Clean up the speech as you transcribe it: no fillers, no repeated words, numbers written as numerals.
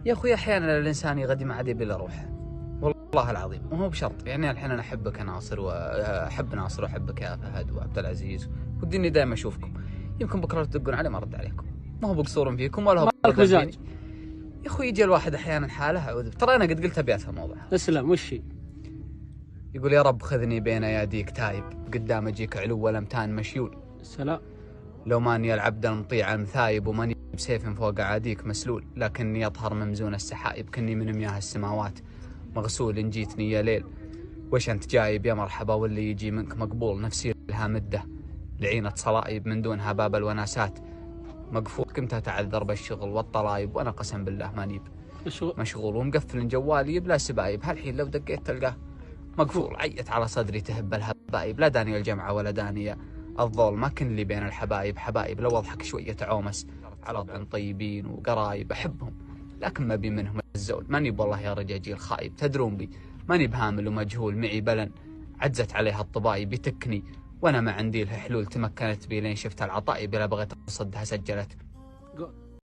يا اخوي احيانا الانسان يغدي مع ذيب الا روحه، والله العظيم، وهو بشرط. يعني الحين انا احبك يا ناصر، واحب ناصر، واحبك يا فهد وعبد العزيز، ودي دائما اشوفكم. يمكن بكره تدقون علي ما ارد عليكم، ما هو بقصور فيكم ولا هو مالك مزاج يا اخوي. يجي الواحد احيانا حاله، اعوذ، ترى انا قد قلت ابيات الموضوع. اسلم، وش هي؟ يقول يا رب خذني بين اياديك تايب، قدام اجيك علو والامتان مشيول. سلام. لو ماني العبد المطيع المثايب، وماني بسيف فوق عاديك مسلول، لكني اطهر ممزون السحائب، كني من مياه السماوات مغسول. ان جيتني يا ليل وش انت جايب، يا مرحبا واللي يجي منك مقبول. نفسي لها مده لعينة صلائب، من دونها باب الوناسات مقفول. كنت اتعذر بالشغل والطلايب، وانا قسم بالله ماني مشغول، ومقفل جوالي بلا سبايب. هالحين لو دقيت تلقاه مقفول. عيت على صدري تهب الهبايب، لا داني الجمعة ولا داني الظول. ما كن لي بين الحبايب حبايب، لو اضحك شوية عومس على طن طيبين وقرايب احبهم، لكن ما بي منهم الزول. ماني والله يا رجاجيل خايب، تدرون بي ماني بهامل ومجهول. معي بلن عجزت عليها الطبايب، يتكني وانا ما عندي لها حلول. تمكنت بي لين شفت العطايب، بلا بغيت اصدها سجلت.